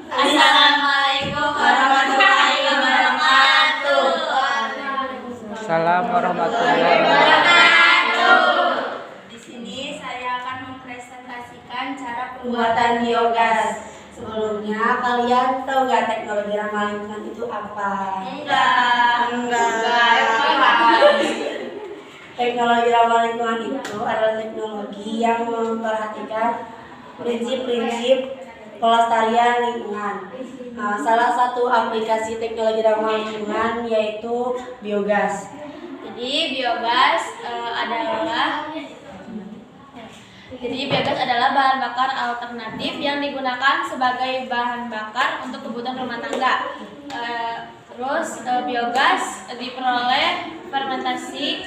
Assalamualaikum warahmatullahi wabarakatuh. Salam warahmatullahi wabarakatuh. Di sini saya akan mempresentasikan cara pembuatan biogas. Sebelumnya kalian tahu nggak teknologi ramah lingkungan itu apa? Enggak. Teknologi ramah lingkungan itu adalah teknologi yang memperhatikan prinsip-prinsip pelestarian lingkungan. Salah satu aplikasi teknologi ramah lingkungan yaitu biogas. Jadi biogas adalah bahan bakar alternatif yang digunakan sebagai bahan bakar untuk kebutuhan rumah tangga. Biogas diperoleh fermentasi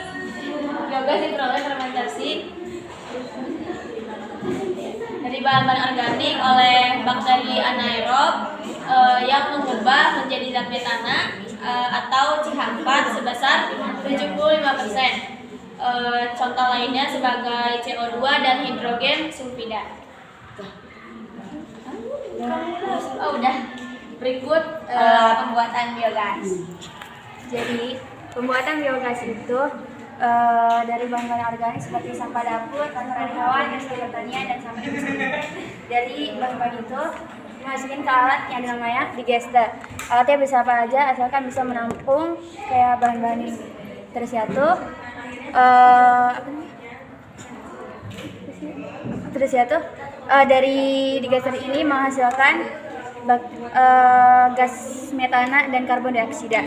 dari bahan-bahan organik oleh bakteri anaerob yang mengubah menjadi zat metana atau CH4 sebesar 75%. Contoh lainnya sebagai CO2 dan hidrogen sulfida. Udah. Berikut pembuatan biogas. Jadi pembuatan biogas itu dari bahan-bahan organik seperti sampah dapur, kotoran hewan, hasil pertanian, dan sampah industri. Dari bahan-bahan itu dimasukin ke alat yang namanya digester. Alatnya bisa apa aja asalkan bisa menampung kayak bahan-bahan ini. Terus dari digester ini menghasilkan gas metana dan karbon dioksida.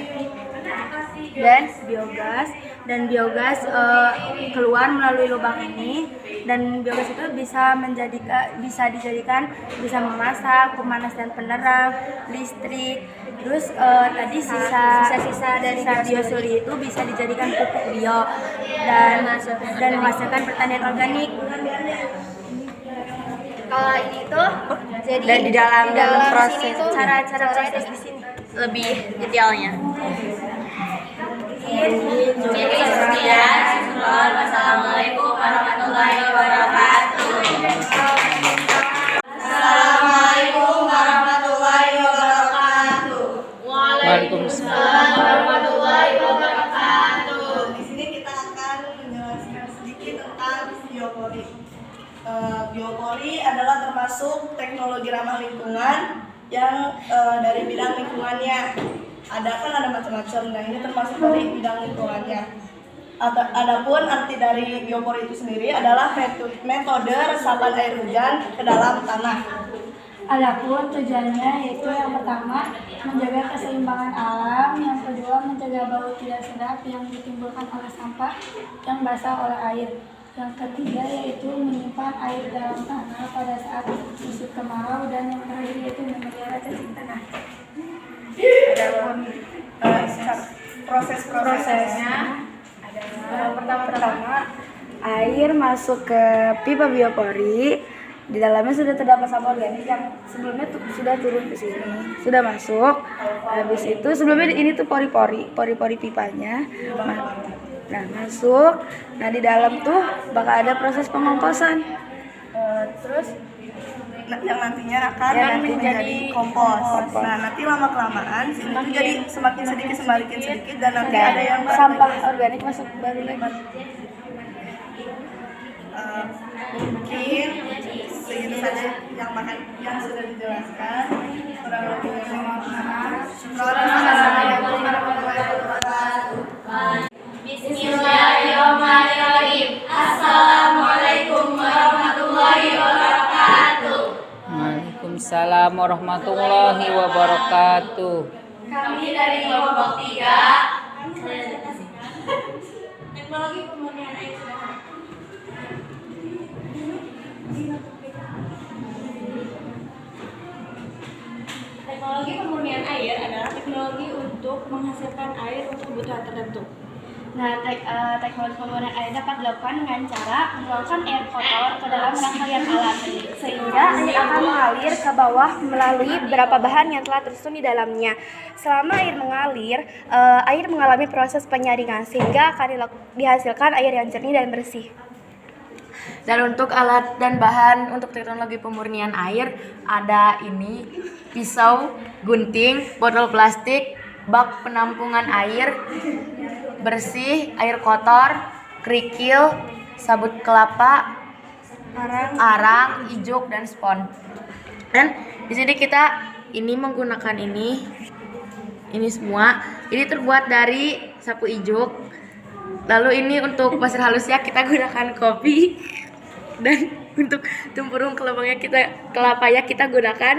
Dan biogas keluar melalui lubang ini, dan biogas itu bisa dijadikan bisa memasak, pemanas dan penerang, listrik. Terus tadi sisa-sisa dari biosuri itu bisa dijadikan pupuk bio dan menghasilkan pertanian organik. Kalau ini tuh jadi Dan di dalam proses sini tuh cara proses di sini lebih detailnya. Jadi sekian. Wassalamualaikum warahmatullahi wabarakatuh. Assalamualaikum warahmatullahi wabarakatuh. Waalaikumsalam warahmatullahi wabarakatuh. Di sini kita akan menjelaskan sedikit tentang biopori. Biopori adalah termasuk teknologi ramah lingkungan yang dari bidang lingkungannya. Ada macam-macam. Nah, ini termasuk dari bidang lingkungannya. Adapun arti dari biopori itu sendiri adalah metode resapan air hujan ke dalam tanah. Adapun tujuannya yaitu yang pertama menjaga keseimbangan alam, yang kedua mencegah bau tidak sedap yang ditimbulkan oleh sampah yang basah oleh air, yang ketiga yaitu menyimpan air dalam tanah pada saat musim kemarau, dan yang terakhir yaitu memelihara cacing tanah. Adapun prosesnya Pertama, air masuk ke pipa biopori. Di dalamnya sudah terdapat sampah organik yang sebelumnya sudah turun ke sini, sudah masuk. Habis itu sebelumnya ini tuh pori-pori pipanya. Nah, masuk. Nah, di dalam tuh bakal ada proses pengongkosan. Terus yang nantinya akan menjadi kompos. Nah, nanti lama-kelamaan sini tuh jadi semakin sedikit dan nanti ada yang sampah organik masuk baru lagi. Mungkin segitu saja yang sudah dijelaskan. Kurang lebihnya mohon maaf. Assalamualaikum warahmatullahi wabarakatuh. Bismillahirrahmanirrahim. Assalamualaikum warahmatullahi wabarakatuh. Waalaikumsalam warahmatullahi wabarakatuh. Kami dari kelompok 3 teknologi pemurnian air sederhana. Teknologi pemurnian air adalah teknologi untuk menghasilkan air untuk kebutuhan tertentu. Nah, teknologi pemurnian air dapat dilakukan dengan cara menuangkan air kotor ke dalam rangkaian alat, sehingga air akan mengalir ke bawah melalui beberapa bahan yang telah tersusun di dalamnya. Selama air mengalir, air mengalami proses penyaringan sehingga akan dihasilkan air yang jernih dan bersih. Dan untuk alat dan bahan untuk teknologi pemurnian air ada ini pisau, gunting, botol plastik, bak penampungan air bersih, air kotor, kerikil, sabut kelapa, arang, ijuk dan spon. Dan di sini kita ini menggunakan ini semua. Ini terbuat dari sapu ijuk. Lalu ini untuk pasir halusnya kita gunakan kopi. Dan untuk tempurung kelapanya kita gunakan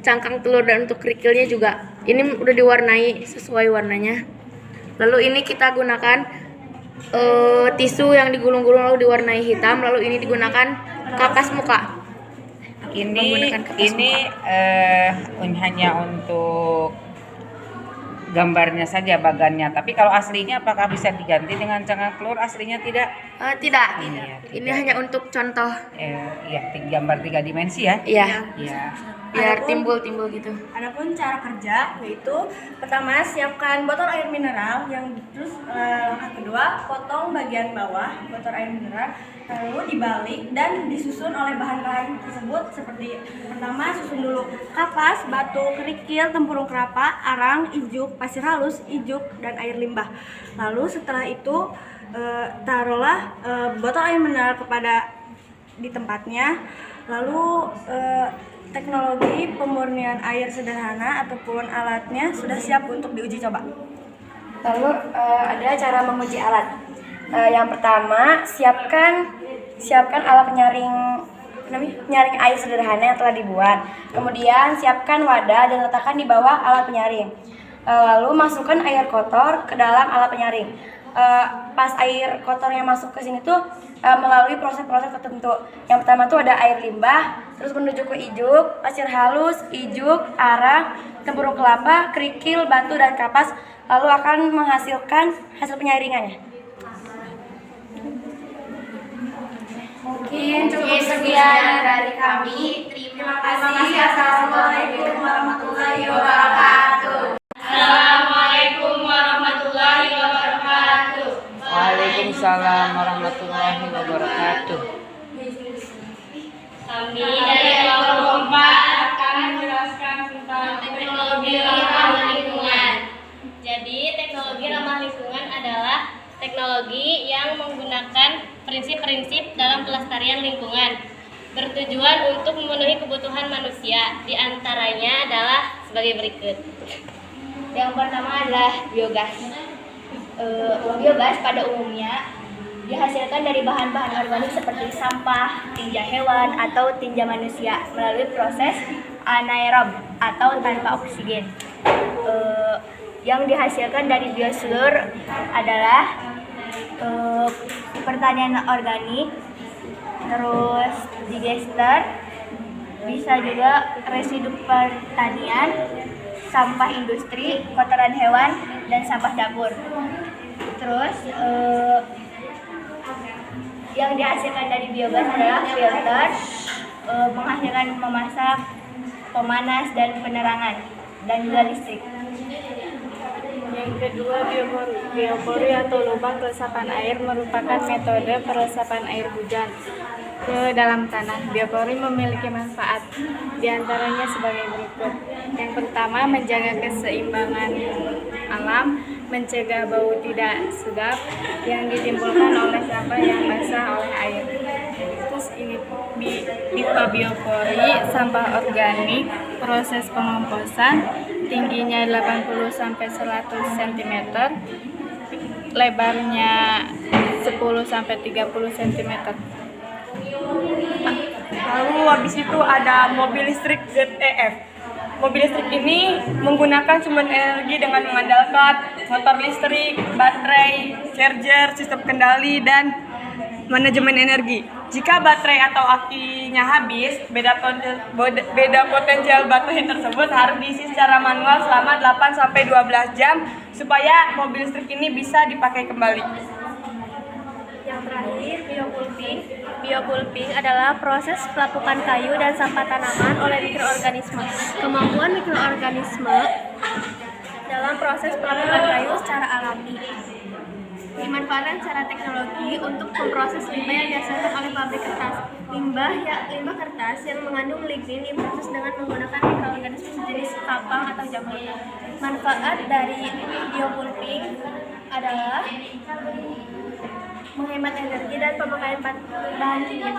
cangkang telur, dan untuk kerikilnya juga ini udah diwarnai sesuai warnanya. Lalu ini kita gunakan tisu yang digulung-gulung lalu diwarnai hitam. Lalu ini digunakan kapas muka. Ini hanya untuk gambarnya saja bagannya. Tapi kalau aslinya apakah bisa diganti dengan cangkang telur? Aslinya tidak. Tidak. Iya, Ini hanya untuk contoh. Gambar 3 dimensi ya. Iya. Iya. Biar timbul gitu. Adapun cara kerja yaitu pertama siapkan botol air mineral, yang terus langkah kedua potong bagian bawah botol air mineral, lalu dibalik dan disusun oleh bahan-bahan tersebut seperti pertama susun dulu kapas, batu, kerikil, tempurung kelapa, arang, ijuk, pasir halus, ijuk dan air limbah. Lalu setelah itu taruhlah botol air mineral di tempatnya. Lalu teknologi pemurnian air sederhana ataupun alatnya sudah siap untuk diuji coba. Lalu ada cara menguji alat. Yang pertama, siapkan alat penyaring air sederhana yang telah dibuat. Kemudian siapkan wadah dan letakkan di bawah alat penyaring. Lalu masukkan air kotor ke dalam alat penyaring. Pas air kotor yang masuk ke sini tuh melalui proses-proses tertentu. Yang pertama tuh ada air limbah, terus menuju ke ijuk, pasir halus, ijuk, arang, tempurung kelapa, kerikil, batu dan kapas, lalu akan menghasilkan hasil penyaringannya. Mungkin cukup sekian dari kami. Terima kasih. Assalamualaikum warahmatullahi wabarakatuh. Assalamualaikum warahmatullahi wabarakatuh. Waalaikumsalam warahmatullahi wabarakatuh. Kami dari kelompok 4 akan menjelaskan tentang teknologi ramah lingkungan. Jadi, teknologi ramah lingkungan adalah teknologi yang menggunakan prinsip-prinsip dalam pelestarian lingkungan, bertujuan untuk memenuhi kebutuhan manusia. Di antaranya adalah sebagai berikut. Yang pertama adalah biogas. Biogas pada umumnya dihasilkan dari bahan-bahan organik seperti sampah, tinja hewan, atau tinja manusia melalui proses anaerob atau tanpa oksigen. Yang dihasilkan dari bioslur adalah pertanian organik, terus digester, bisa juga residu pertanian, sampah industri, kotoran hewan, dan sampah dapur. Terus yang dihasilkan dari biogas adalah filter, menghasilkan memasak, pemanas, dan penerangan, dan juga listrik. Yang kedua, biopori atau lubang resapan air merupakan metode peresapan air hujan ke dalam tanah. Biopori memiliki manfaat, diantaranya sebagai berikut. Yang pertama, menjaga keseimbangan alam, mencegah bau tidak sedap yang ditimbulkan oleh sampah yang basah oleh air. Terus ini pipa biopori, sampah organik, proses pengomposan, tingginya 80-100 cm, lebarnya 10-30 cm. Lalu habis itu ada mobil listrik ZEF. Mobil listrik ini menggunakan sumber energi dengan mengandalkan motor listrik, baterai, charger, sistem kendali, dan manajemen energi. Jika baterai atau akinya habis, beda potensial baterai tersebut harus diisi secara manual selama 8-12 jam supaya mobil listrik ini bisa dipakai kembali. Yang terakhir, biopulping. Biopulping adalah proses pelapukan kayu dan sampah tanaman oleh mikroorganisme. Kemampuan mikroorganisme dalam proses pelapukan kayu secara alami. dimanfaatkan secara teknologi untuk memproses limbah yang dihasilkan oleh pabrik kertas. Limbah kertas yang mengandung lignin diproses dengan menggunakan mikroorganisme sejenis kapang atau jamur. Manfaat dari biopulping adalah menghemat energi dan pemakaian bahan kimia.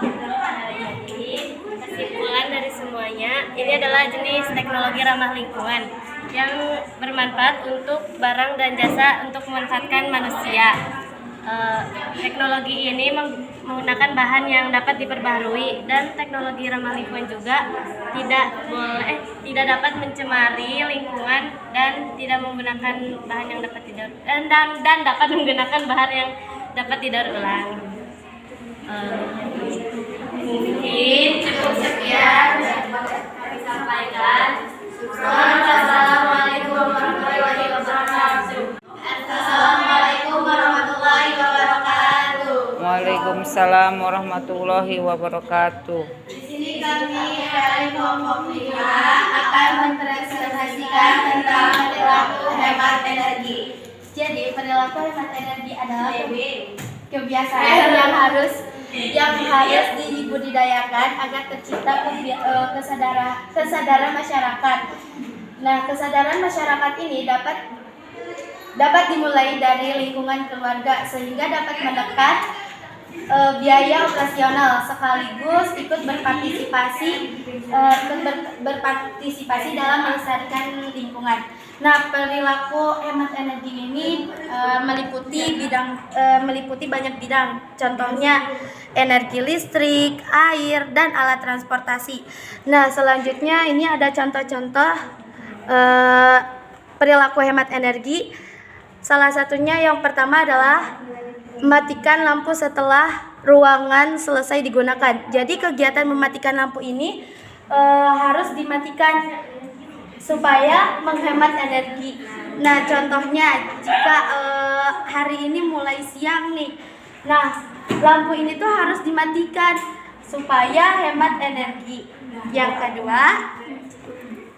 Jadi, kesimpulan dari semuanya, ini adalah jenis teknologi ramah lingkungan yang bermanfaat untuk barang dan jasa untuk memanfaatkan manusia. Teknologi ini menggunakan bahan yang dapat diperbaharui, dan teknologi ramah lingkungan juga tidak dapat mencemari lingkungan dan tidak menggunakan bahan yang dapat dan dapat menggunakan bahan yang dapat didaur ulang. Mungkin cukup sekian yang kami sampaikan. Assalamualaikum warahmatullahi wabarakatuh. Assalamualaikum warahmatullahi wabarakatuh. Waalaikumsalam warahmatullahi wabarakatuh. Di sini kami dari kelompok 5 akan mempresentasikan tentang perilaku hemat energi. Jadi, perilaku hemat energi adalah kebiasaan yang harus dibudidayakan agar tercipta kesadaran masyarakat. Nah, kesadaran masyarakat ini dapat dimulai dari lingkungan keluarga sehingga dapat menekan biaya operasional sekaligus ikut berpartisipasi dalam melestarikan lingkungan. Nah, perilaku hemat energi ini meliputi banyak bidang. Contohnya energi listrik, air, dan alat transportasi. Nah, selanjutnya ini ada contoh-contoh perilaku hemat energi. Salah satunya yang pertama adalah mematikan lampu setelah ruangan selesai digunakan. Jadi kegiatan mematikan lampu ini harus dimatikan supaya menghemat energi. Nah, contohnya jika hari ini mulai siang nih, nah lampu ini tuh harus dimatikan supaya hemat energi. Yang kedua,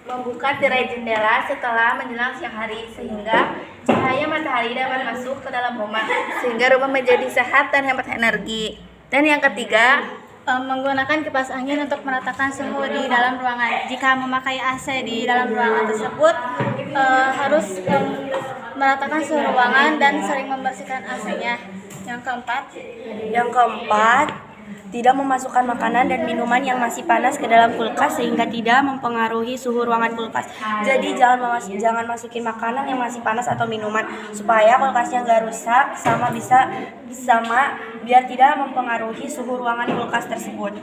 membuka tirai jendela setelah menjelang siang hari sehingga cahaya matahari dapat masuk ke dalam rumah sehingga rumah menjadi sehat dan hemat energi. Dan yang ketiga, menggunakan kipas angin untuk meratakan suhu di dalam ruangan. Jika memakai AC di dalam ruangan tersebut, harus meratakan suhu ruangan dan sering membersihkan AC-nya. Yang keempat, tidak memasukkan makanan dan minuman yang masih panas ke dalam kulkas sehingga tidak mempengaruhi suhu ruangan kulkas. Jadi jangan masukin makanan yang masih panas atau minuman supaya kulkasnya gak rusak sama biar tidak mempengaruhi suhu ruangan kulkas tersebut.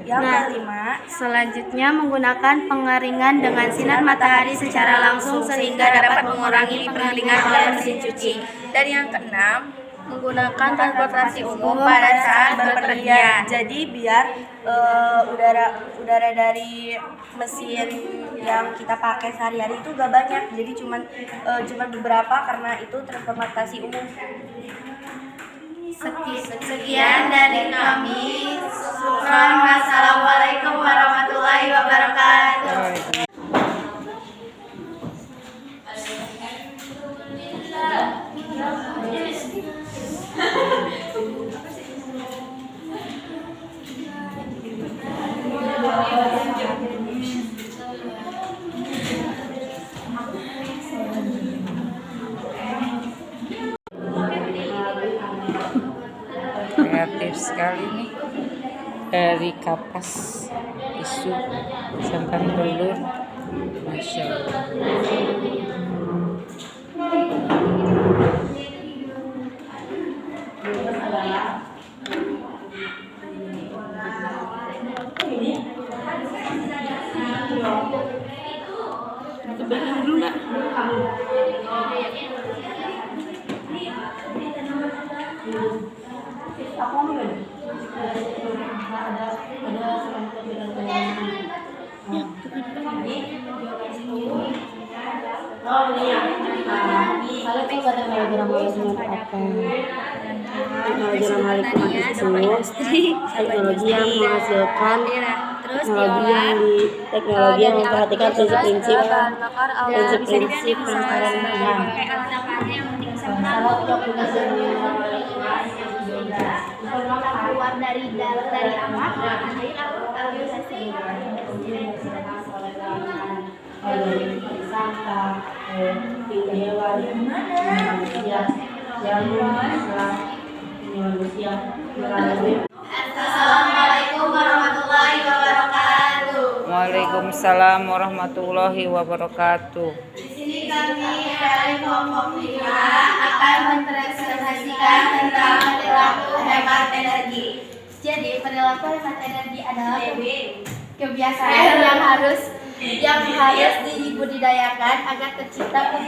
Yang kelima, selanjutnya menggunakan pengeringan dengan sinar matahari secara langsung sehingga dapat mengurangi pengeringan oleh mesin cuci. Dan yang keenam, menggunakan transportasi umum pada saat berpergian. Jadi biar udara dari mesin yang kita pakai sehari-hari itu gak banyak. Jadi cuma beberapa karena itu transportasi umum. Sekian dari kami. Syukran. Wassalamualaikum warahmatullahi wabarakatuh. Kreatif sekali nih, dari kapas isu santan telur, Masya Allah. Teknologi yang menghasilkan teknologi yang memperhatikan prinsip-prinsip penangkaran bahan. keluar dari amak air alkoholisasi. Assalamualaikum warahmatullahi wabarakatuh. Waalaikumsalam warahmatullahi wabarakatuh. Di sini kami dari kelompok 5 akan mempresentasikan tentang perilaku hemat energi. Jadi perilaku hemat energi adalah kebiasaan yang harus dibudidayakan agar tercipta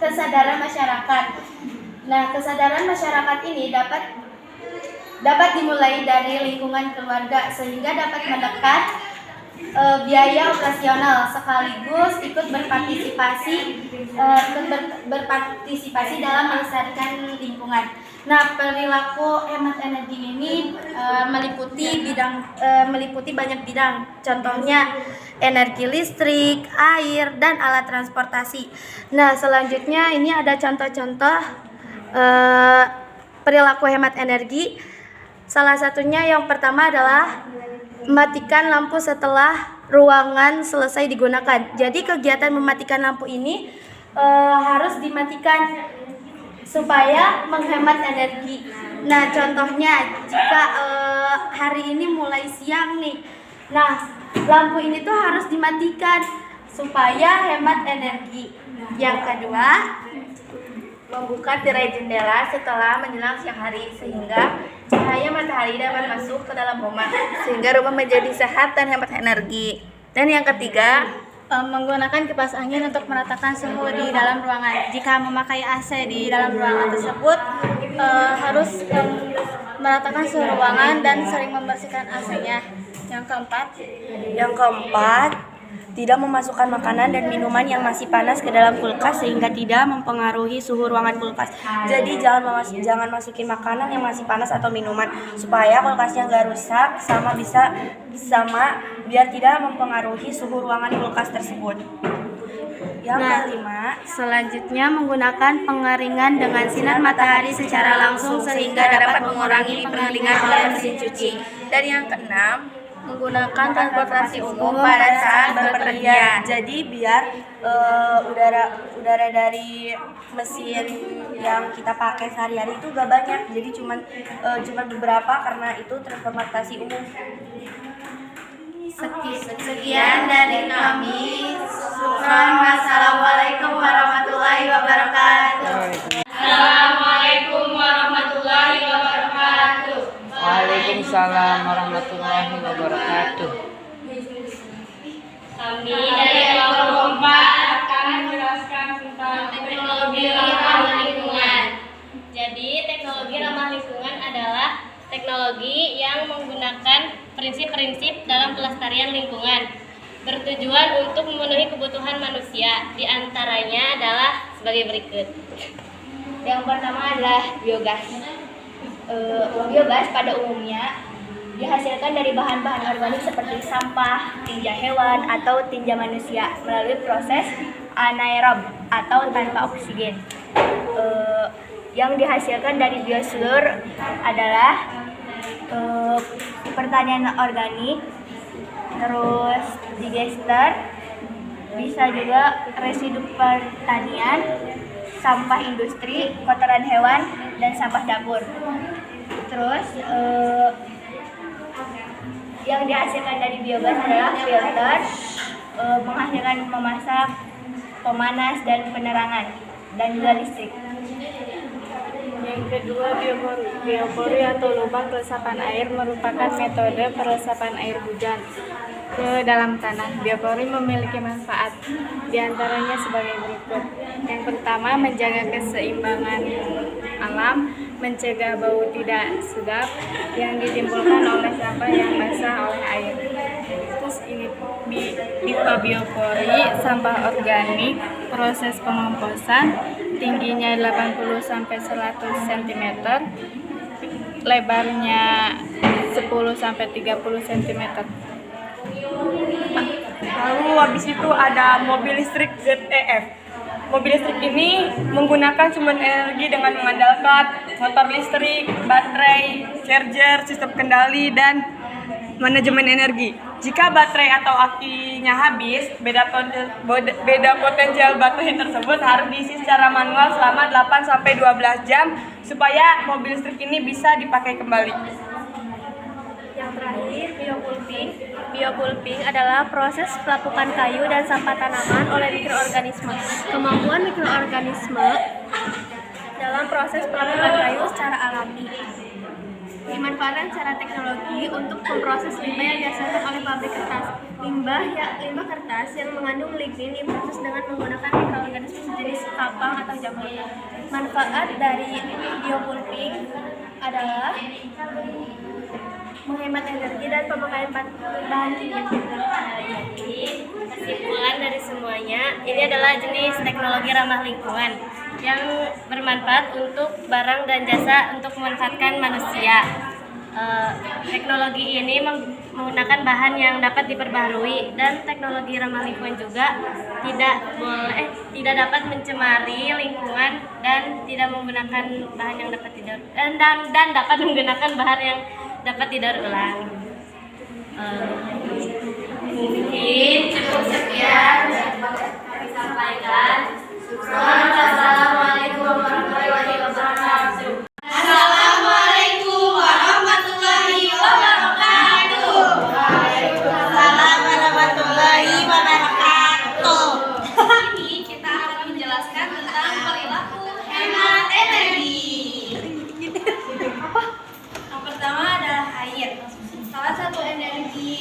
kesadaran masyarakat. Nah, kesadaran masyarakat ini dapat dimulai dari lingkungan keluarga sehingga dapat menekan biaya operasional sekaligus ikut berpartisipasi dalam melestarikan lingkungan. Nah, perilaku hemat energi ini meliputi banyak bidang. Contohnya energi listrik, air, dan alat transportasi. Nah, selanjutnya ini ada contoh-contoh perilaku hemat energi. Salah satunya yang pertama adalah mematikan lampu setelah ruangan selesai digunakan. Jadi kegiatan mematikan lampu ini harus dimatikan supaya menghemat energi. Nah, contohnya jika hari ini mulai siang nih, nah lampu ini tuh harus dimatikan supaya hemat energi. Yang kedua, membuka tirai jendela setelah menjelang siang hari sehingga cahaya matahari dapat masuk ke dalam rumah sehingga rumah menjadi sehat dan hemat energi. Dan yang ketiga, menggunakan kipas angin untuk meratakan suhu di dalam ruangan. Jika memakai AC di dalam ruangan tersebut, harus meratakan suhu ruangan dan sering membersihkan AC-nya. Yang keempat, tidak memasukkan makanan dan minuman yang masih panas ke dalam kulkas sehingga tidak mempengaruhi suhu ruangan kulkas. Jadi jangan masukin makanan yang masih panas atau minuman supaya kulkasnya nggak rusak sama biar tidak mempengaruhi suhu ruangan kulkas tersebut. Yang kelima, selanjutnya menggunakan pengeringan dengan sinar matahari secara langsung sehingga dapat mengurangi pengeringan oleh mesin cuci. Dan yang keenam, menggunakan transportasi umum pada saat berpergian. Jadi biar udara dari mesin yang kita pakai sehari-hari itu gak banyak. Jadi cuma beberapa karena itu transportasi umum. Sekian dari kami. Syukran. Wassalamualaikum warahmatullahi wabarakatuh. Assalamualaikum warahmatullahi wabarakatuh. Waalaikumsalam warahmatullahi wabarakatuh. Kami dari kelompok 4 akan menjelaskan tentang teknologi ramah lingkungan. Jadi, teknologi ramah lingkungan adalah teknologi yang menggunakan prinsip-prinsip dalam pelestarian lingkungan, bertujuan untuk memenuhi kebutuhan manusia. Di antaranya adalah sebagai berikut. Yang pertama adalah biogas. Biogas pada umumnya dihasilkan dari bahan-bahan organik seperti sampah, tinja hewan, atau tinja manusia melalui proses anaerob atau tanpa oksigen. Yang dihasilkan dari bioslur adalah pertanian organik, terus digester, bisa juga residu pertanian, sampah industri, kotoran hewan, dan sampah dapur. Terus yang dihasilkan dari biogas adalah filter, menghasilkan memasak, pemanas, dan penerangan, dan juga listrik. Yang kedua, biopori atau lubang resapan air merupakan metode peresapan air hujan ke dalam tanah. Biopori memiliki manfaat, diantaranya sebagai berikut. Yang pertama, menjaga keseimbangan alam, mencegah bau tidak sedap yang ditimbulkan oleh sampah yang basah oleh air. Terus ini pipa biopori, sampah organik, proses pengomposan, tingginya 80-100 cm, lebarnya 10-30 cm. Lalu habis itu ada mobil listrik ZEF. mobil listrik ini menggunakan sumber energi dengan mengandalkan motor listrik, baterai, charger, sistem kendali, dan manajemen energi. Jika baterai atau akinya habis, beda potensial baterai tersebut harus diisi secara manual selama 8-12 jam supaya mobil listrik ini bisa dipakai kembali. Yang terakhir, biopulping. Biopulping adalah proses pelapukan kayu dan sampah tanaman oleh mikroorganisme. Kemampuan mikroorganisme dalam proses pelapukan kayu secara alami. Dimanfaatkan secara teknologi untuk memproses limbah yang dihasilkan oleh pabrik kertas. Limbah kertas yang mengandung lignin diproses dengan menggunakan mikroorganisme sejenis kapang atau jamur. Manfaat dari biopulping adalah menghemat energi dan pemakaian bahan kimia. Jadi, kesimpulan dari semuanya, ini adalah jenis teknologi ramah lingkungan yang bermanfaat untuk barang dan jasa untuk memanfaatkan manusia. Teknologi ini menggunakan bahan yang dapat diperbaharui, dan teknologi ramah lingkungan juga tidak dapat mencemari lingkungan dan tidak menggunakan bahan yang dapat dan dapat menggunakan bahan yang dapat didaur ulang. Mungkin cukup sekian yang kami sampaikan. Assalamualaikum warahmatullahi wabarakatuh. Assalamualaikum warahmatullahi wabarakatuh. Waalaikumsalam warahmatullahi wabarakatuh. Ini kita akan menjelaskan tentang perilaku hemat energi. Yang pertama adalah air. Salah satu energi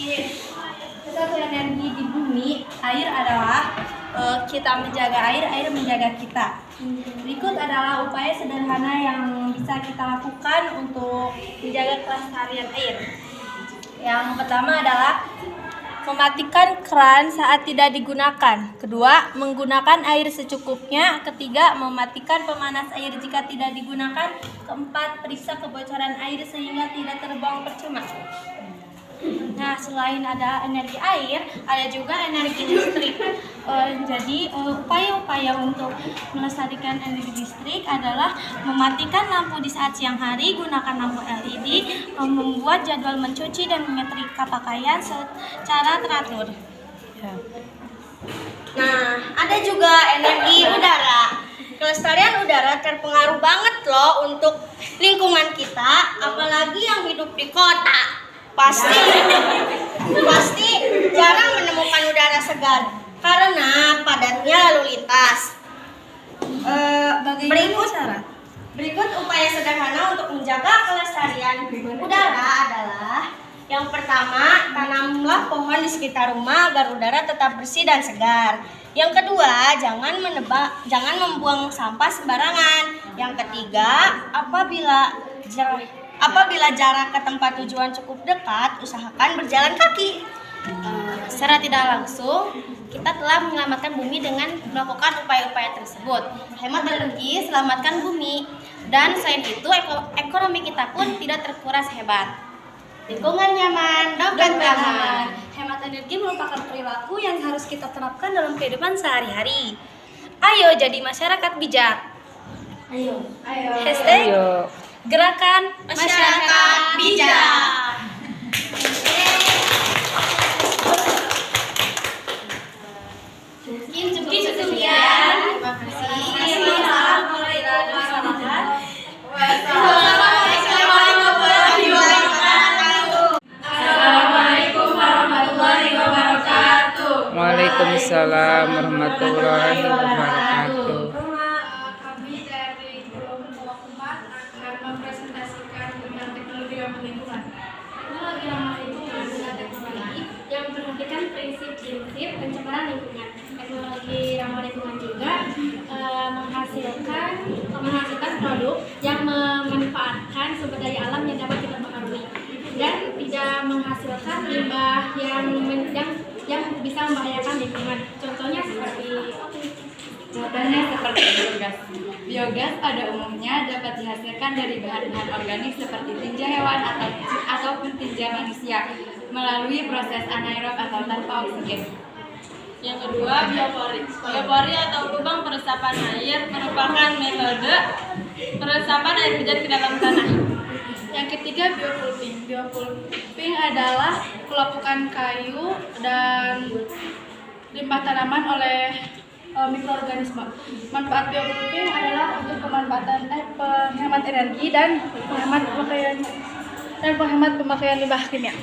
di bumi, air adalah kita menjaga air menjaga kita. Berikut adalah upaya sederhana yang bisa kita lakukan untuk menjaga kelestarian air. Yang pertama adalah mematikan keran saat tidak digunakan. Kedua, menggunakan air secukupnya. Ketiga, mematikan pemanas air jika tidak digunakan. Keempat, periksa kebocoran air sehingga tidak terbuang percuma. Nah, selain ada energi air, ada juga energi listrik. Jadi, upaya-upaya untuk melestarikan energi listrik adalah mematikan lampu di saat siang hari, gunakan lampu LED, membuat jadwal mencuci dan menyetrika pakaian secara teratur. Nah, ada juga energi udara. Kelestarian udara terpengaruh banget loh untuk lingkungan kita, apalagi yang hidup di kota. Pasti jarang menemukan udara segar karena padatnya lalu lintas. Berikut upaya sederhana untuk menjaga kelestarian udara adalah: yang pertama, tanamlah pohon di sekitar rumah agar udara tetap bersih dan segar. Yang kedua, jangan membuang sampah sembarangan. Yang ketiga, apabila jarak ke tempat tujuan cukup dekat, usahakan berjalan kaki. Secara tidak langsung, kita telah menyelamatkan bumi dengan melakukan upaya-upaya tersebut. Hemat energi, selamatkan bumi. Dan selain itu, ekonomi kita pun tidak terkuras hebat. Lingkungan nyaman, dompet aman. Hemat energi merupakan perilaku yang harus kita terapkan dalam kehidupan sehari-hari. Ayo jadi masyarakat bijak. Ayo. Hashtag Gerakan Masyarakat Bijak. Mungkin cukup sekian. Terima kasih. Assalamualaikum warahmatullahi wabarakatuh. Waalaikumsalam warahmatullahi wabarakatuh. Kami dari kelompok 4 akan mempresentasikan tentang teknologi ramah lingkungan. Teknologi ramah lingkungan adalah teknologi yang memperhatikan prinsip-prinsip pencemaran lingkungan. Teknologi ramah lingkungan juga menghasilkan produk yang memanfaatkan sumber daya alam yang dapat kita pengaruhi dan tidak menghasilkan limbah yang bisa membahayakan lingkungan. Contohnya seperti biogas. Biogas pada umumnya dapat dihasilkan dari bahan-bahan organik seperti tinja hewan ataupun tinja manusia melalui proses anaerob atau tanpa oksigen. Yang kedua, biopori. Biopori atau lubang peresapan air merupakan metode peresapan air hujan ke dalam tanah. Yang ketiga, biopulping. Biopulping adalah pelapukan kayu dan limbah tanaman oleh mikroorganisme. Manfaat biopulping adalah untuk penghemat energi dan penghemat pemakaian limbah kimia.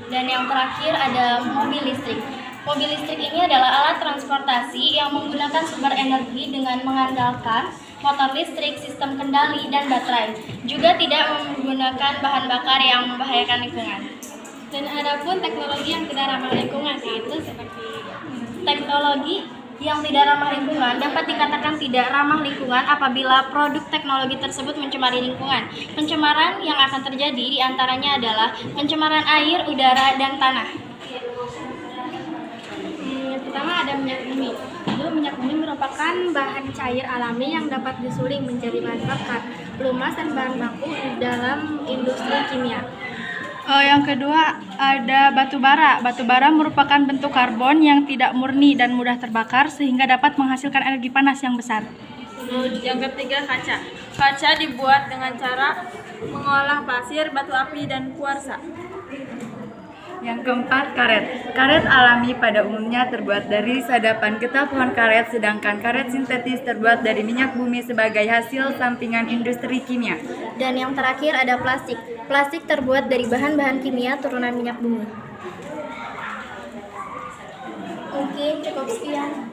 Dan yang terakhir ada mobil listrik. Mobil listrik ini adalah alat transportasi yang menggunakan sumber energi dengan mengandalkan motor listrik, sistem kendali, dan baterai. Juga tidak menggunakan bahan bakar yang membahayakan lingkungan. Dan ada pun teknologi yang tidak ramah lingkungan, yaitu seperti Teknologi yang tidak ramah lingkungan dapat dikatakan tidak ramah lingkungan apabila produk teknologi tersebut mencemari lingkungan. Pencemaran yang akan terjadi diantaranya adalah pencemaran air, udara, dan tanah. Yang pertama ada minyak bumi. Minyak bumi merupakan bahan cair alami yang dapat disuling menjadi bahan bakar, pelumas, dan bahan baku dalam industri kimia. Yang kedua ada batu bara. Batu bara merupakan bentuk karbon yang tidak murni dan mudah terbakar sehingga dapat menghasilkan energi panas yang besar. Yang ketiga kaca. Kaca dibuat dengan cara mengolah pasir, batu api, dan kuarsa. Yang keempat, karet. Karet alami pada umumnya terbuat dari sadapan getah pohon karet, sedangkan karet sintetis terbuat dari minyak bumi sebagai hasil sampingan industri kimia. Dan yang terakhir ada plastik. Plastik terbuat dari bahan-bahan kimia turunan minyak bumi. Mungkin cukup sekian.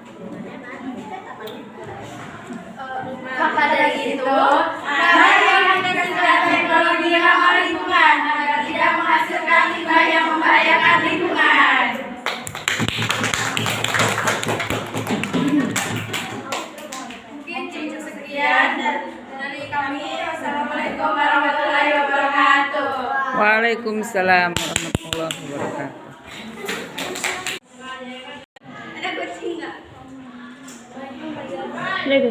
Maka dari itu, mari menggunakan teknologi ramah lingkungan agar tidak menghasilkan limbah yang membahayakan lingkungan. Mungkin cukup sekian dari kami. Wassalamualaikum warahmatullahi wabarakatuh. Waalaikumsalam warahmatullahi wabarakatuh. Ada kucing nggak? Ada